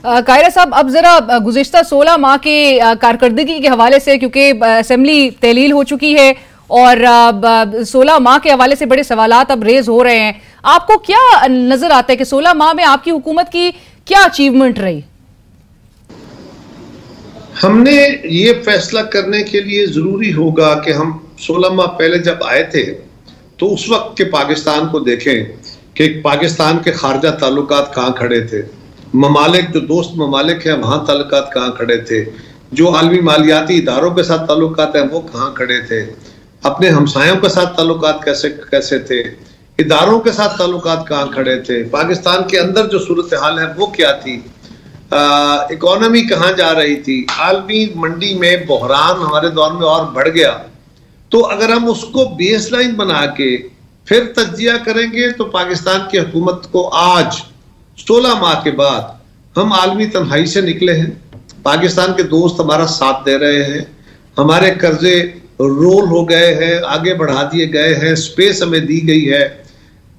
कायरा साहब, अब जरा गुज़िश्ता 16 माह के कारकर्दगी के हवाले से, क्योंकि असेंबली तहलील हो चुकी है और 16 माह के हवाले से बड़े सवालात अब रेज हो रहे हैं, आपको क्या नजर आता है कि 16 माह में आपकी हुकूमत की क्या अचीवमेंट रही? हमने ये फैसला करने के लिए जरूरी होगा कि हम 16 माह पहले जब आए थे तो उस वक्त के पाकिस्तान को देखें कि पाकिस्तान के खारजा ताल्लुकात कहाँ खड़े थे, ममालिक जो दोस्त ममालिक हैं वहाँ ताल्लुकात कहाँ खड़े थे, जो आलमी मालियाती इदारों के साथ ताल्लुकात हैं वो कहाँ खड़े थे, अपने हमसायों के साथ ताल्लुकात कैसे थे, इदारों के साथ ताल्लुकात कहाँ खड़े थे, पाकिस्तान के अंदर जो सूरत हाल है वो क्या थी, इकोनॉमी कहाँ जा रही थी, आलमी मंडी में बहरान हमारे दौर में और बढ़ गया। तो अगर हम उसको बेसलाइन बना के फिर तज्जिया करेंगे तो पाकिस्तान की हुकूमत को आज 16 माह के बाद हम आलमी तन्हाई से निकले हैं, पाकिस्तान के दोस्त हमारा साथ दे रहे हैं, हमारे कर्जे रोल हो गए हैं, आगे बढ़ा दिए गए हैं, स्पेस हमें दी गई है,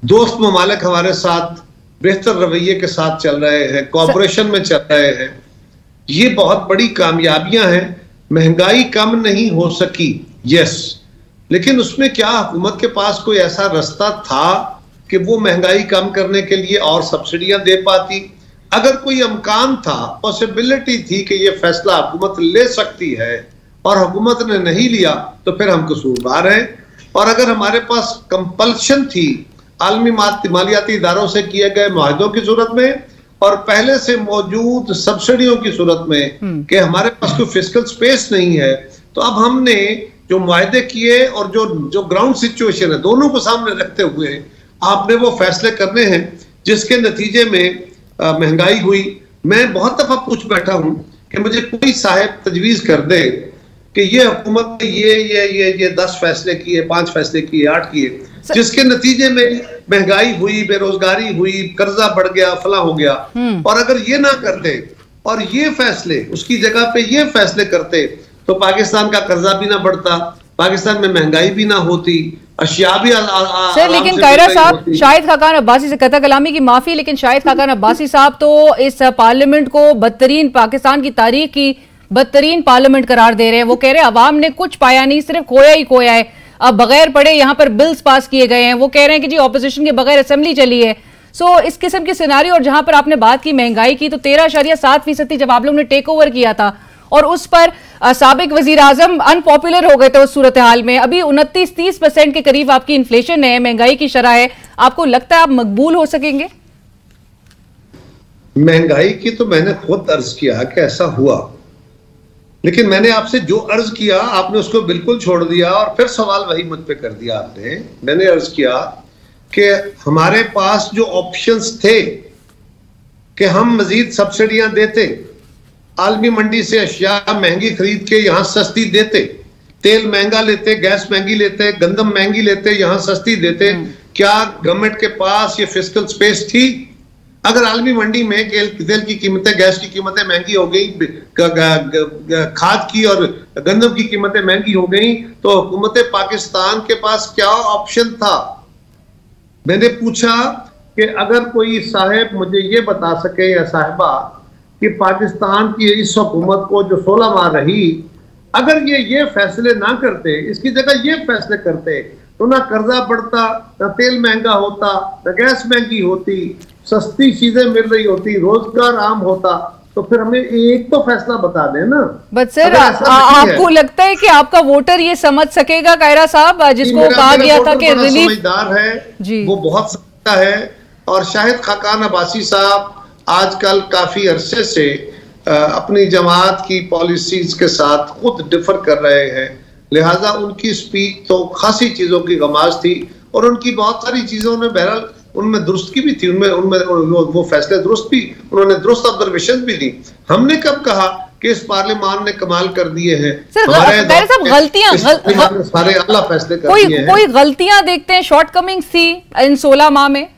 दोस्त ममालिक हमारे साथ बेहतर रवैये के साथ चल रहे हैं, कोऑपरेशन में चल रहे हैं। ये बहुत बड़ी कामयाबियां हैं। महंगाई कम नहीं हो सकी, यस, लेकिन उसमें क्या हुकूमत के पास कोई ऐसा रास्ता था कि वो महंगाई कम करने के लिए और सब्सिडियां दे पाती? अगर कोई अमकान था, पॉसिबिलिटी थी कि ये फैसला हुकूमत ले सकती है और हुकूमत ने नहीं लिया तो फिर हम कसूरवार हैं। और अगर हमारे पास कंपल्शन थी आलमी मालियाती इदारों से किए गए मुआहदों की सूरत में और पहले से मौजूद सब्सिडियों की सूरत में कि हमारे पास कोई फिस्कल स्पेस नहीं है, तो अब हमने जो मुआहदे किए और जो ग्राउंड सिचुएशन है दोनों को सामने रखते हुए आपने वो फैसले करने हैं जिसके नतीजे में महंगाई हुई। मैं बहुत दफा पूछ बैठा हूं कि मुझे कोई साहब तजवीज कर दे कि ये हुकूमत ने ये 10 फैसले किए, 5 फैसले किए, 8 किए, जिसके नतीजे में महंगाई हुई, बेरोजगारी हुई, कर्जा बढ़ गया, फला हो गया। और अगर ये ना करते और ये फैसले उसकी जगह पे ये फैसले करते तो पाकिस्तान का कर्जा भी ना बढ़ता, पाकिस्तान में महंगाई भी ना होती, अशिया भी सर। लेकिन कायरा साहब, शाहिद खाकान अब्बासी से कता कलामी की माफी, लेकिन शाहिद खाकान अब्बासी साहब तो इस पार्लियामेंट को बदतरीन, पाकिस्तान की तारीख की बदतरीन पार्लियामेंट करार दे रहे हैं। वो कह रहे हैं अवाम ने कुछ पाया नहीं, सिर्फ खोया ही खोया है। अब बगैर पढ़े यहाँ पर बिल्स पास किए गए हैं। वो कह रहे हैं कि जी ऑपोजिशन के बगैर असेंबली चली है। सो इस किस्म की सिनारी, और जहां पर आपने बात की महंगाई की, तो 13.7% थी जब आप लोग ने टेक ओवर किया था और उस पर साबिक वजीर आजम अनपॉपुलर हो गए थे उस सूरत हाल में। अभी 29-30% के करीब आपकी इन्फ्लेशन है, महंगाई की शरह है। आपको लगता है आप मकबूल हो सकेंगे? महंगाई की तो मैंने खुद अर्ज किया कि ऐसा हुआ, लेकिन मैंने आपसे जो अर्ज किया आपने उसको बिल्कुल छोड़ दिया और फिर सवाल वही मुझ पे कर दिया आपने। मैंने अर्ज किया कि हमारे पास जो ऑप्शंस थे कि हम मजीद सब्सिडियां देते, आलमी मंडी से अशिया महंगी खरीद के यहां सस्ती देते, तेल महंगा लेते, गैस महंगी लेते, गंदम महंगी लेते, यहां सस्ती देते। क्या गवर्नमेंट के पास ये फिस्कल स्पेस थी? अगर आलमी मंडी में तेल की कीमतें, गैस की कीमतें महंगी हो गई, खाद की और गंदम की कीमतें महंगी हो गई, तो हुकूमत पाकिस्तान के पास क्या ऑप्शन था? मैंने पूछा कि अगर कोई साहब मुझे ये बता सके या साहिबा कि पाकिस्तान की इस हुकूमत को जो 16 माह रही, अगर ये फैसले ना करते, इसकी जगह ये फैसले करते, तो ना कर्जा बढ़ता, ना तेल महंगा होता, ना गैस महंगी होती, सस्ती चीजें मिल रही होती, रोजगार आम होता। तो फिर हमें एक तो फैसला बता दें ना। बट सर, आपको लगता है कि आपका वोटर ये समझ सकेगा कायरा साहब, जिसको कहा गया था कि रिलीफ समझदार है जी, वो बहुत समझता है। और शाहिद खाकान अब्बासी साहब आजकल काफी अरसे से अपनी जमात की पॉलिसीज के साथ खुद डिफर कर रहे हैं, लिहाजा उनकी स्पीच तो खासी चीजों की गमाज थी और उनकी बहुत सारी चीजों ने बहरहाल उनमें दुरुस्त की भी थी, उनमें वो फैसले दुरुस्त भी, उन्होंने दुरुस्त ऑब्जर्वेशन भी दी। हमने कब कहा कि इस पार्लियामान ने कमाल कर दिए हैं? गलतियां सारे अल्लाह फैसले कर दिए हैं। कोई गलतियां देखते हैं, शॉर्टकमिंग्स थी इन 16 माह में?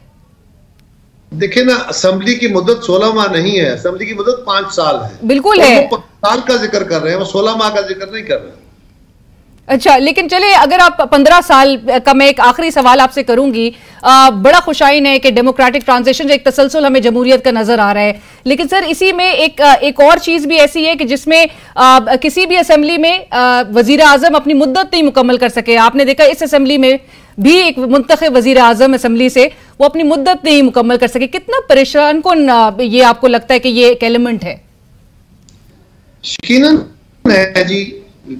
देखिए ना, असेंबली की मुद्दत 16 माह नहीं है, असेंबली की मुद्दत 5 साल है। बिल्कुल है, वो 5 साल का जिक्र कर रहे हैं, वो 16 माह का जिक्र नहीं कर रहे हैं। अच्छा, लेकिन चलिए अगर आप 15 साल का, मैं एक आखिरी सवाल आपसे करूंगी, बड़ा खुशाइन है कि डेमोक्रेटिक ट्रांजिशन जो एक तसलसल हमें जमहूरियत का नजर आ रहा है, लेकिन सर इसी में एक और चीज भी ऐसी है कि जिसमें किसी भी असेंबली में वजीर आजम अपनी मुद्दत नहीं मुकम्मल कर सके। आपने देखा इस असेंबली में भी एक मुंतखब वजीर आजम असेंबली से वो अपनी मुद्दत नहीं मुकम्मल कर सके। कितना परेशान कौन ये आपको लगता है कि ये एक एलिमेंट है? यकीनन है जी,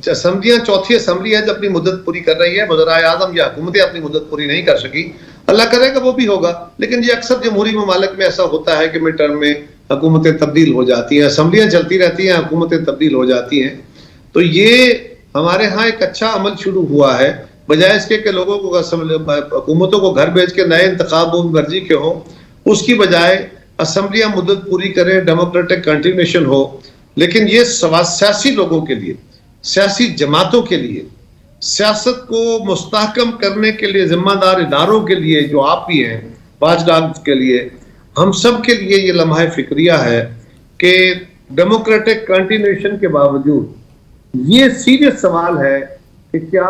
असेंबलियां, चौथी असेंबली है जो अपनी मुद्दत पूरी कर रही है। वज़ीर आज़म या हुकूमतें अपनी मुद्दत पूरी नहीं कर सकी, अल्लाह करेगा वो भी होगा, लेकिन ये अक्सर जमहूरी ममालिक में ऐसा होता है कि मिड टर्म में हुकूमतें तब्दील हो जाती हैं, असेंबलियां चलती रहती हैं, हुकूमतें तब्दील हो जाती हैं। तो ये हमारे यहाँ एक अच्छा अमल शुरू हुआ है, बजाय इसके कि लोगों को हुकूमतों को घर भेज के नए इंतखाब मर्जी के हों, उसकी बजाय असेंबलियां मुद्दत पूरी करें, डेमोक्रेटिक कंटिन्यूएशन हो। लेकिन ये सियासी लोगों के लिए, सियासी जमातों के लिए, सियासत को मुस्तहकम करने के लिए जिम्मेदार इदारों के लिए, जो आप भी हैं, वॉचडॉग के लिए, हम सब के लिए ये लम्हा फिक्रिया है कि डेमोक्रेटिक कंटिन्यूएशन के बावजूद ये सीरियस सवाल है कि क्या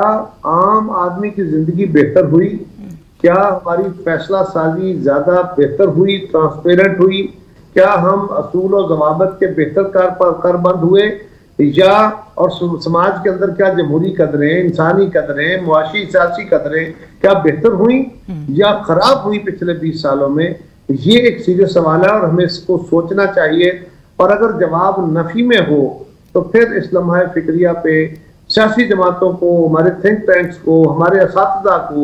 आम आदमी की जिंदगी बेहतर हुई, क्या हमारी फैसला साजी ज्यादा बेहतर हुई, ट्रांसपेरेंट हुई, क्या हम असूल और जवाबत के बेहतर कारबंद हुए, या और समाज के अंदर क्या जमहूरी कदरें, इंसानी कदरें, मुआशी सियासी कदरें क्या बेहतर हुई या खराब हुई पिछले 20 सालों में? ये एक सीरियस सवाल है और हमें इसको सोचना चाहिए। और अगर जवाब नफी में हो तो फिर इस लम्हा फिक्रिया पे सियासी जमातों को, हमारे थिंक टैंक्स को, हमारे असातिज़ा को,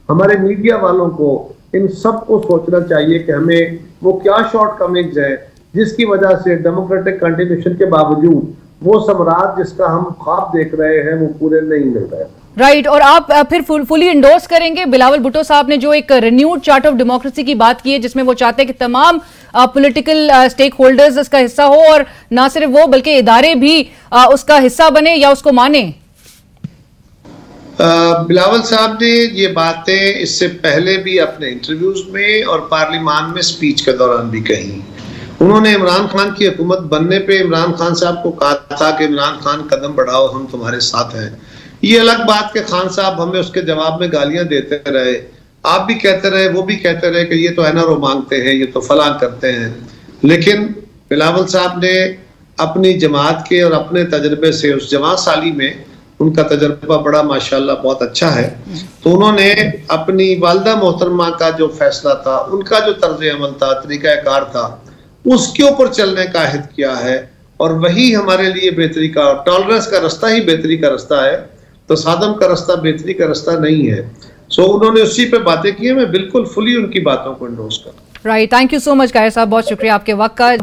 हमारे मीडिया वालों को, इन सब को सोचना चाहिए कि हमें वो क्या शॉर्टकमिंग्स है जिसकी वजह से डेमोक्रेटिक कंटिन्यूएशन के बावजूद वो सम्राट जिसका हम ख्वाब देख रहे हैं वो पूरे नहीं मिल रहे। राइट, और आप फिर फुली इंडोर्स करेंगे बिलावल भुट्टो साहब ने जो एक रिन्यूड चार्ट ऑफ डेमोक्रेसी की बात की है, जिसमें वो चाहते हैं कि तमाम पॉलिटिकल स्टेक होल्डर्स इसका हिस्सा हो, और ना सिर्फ वो बल्कि इदारे भी उसका हिस्सा बने या उसको माने? बिलावल साहब ने ये बातें इससे पहले भी अपने इंटरव्यूज में और पार्लियामान में स्पीच के दौरान भी कही। उन्होंने इमरान खान की हुकूमत बनने पे इमरान खान साहब को कहा था कि इमरान खान कदम बढ़ाओ, हम तुम्हारे साथ हैं। ये अलग बात कि खान साहब हमें उसके जवाब में गालियां देते रहे, आप भी कहते रहे, वो भी कहते रहे कि ये तो एनआरओ मांगते हैं, ये तो फलां करते हैं। लेकिन बिलावल साहब ने अपनी जमात के और अपने तजर्बे से, उस जवान साली में उनका तजर्बा बड़ा माशाल्लाह बहुत अच्छा है, तो उन्होंने अपनी वालिदा मोहतरमा का जो फैसला था, उनका जो तर्ज अमल था, तरीकाकार था, उसके ऊपर चलने का अहद किया है। और वही हमारे लिए बेहतरी का, टॉलरेंस का रास्ता ही बेहतरी का रास्ता है, तो सादम का रास्ता बेहतरी का रास्ता नहीं है। सो उन्होंने उसी पे बातें की है, मैं बिल्कुल फुली उनकी बातों को इंडोर्स कर। Right, thank you so much कायर साहब, बहुत शुक्रिया आपके वक्त का।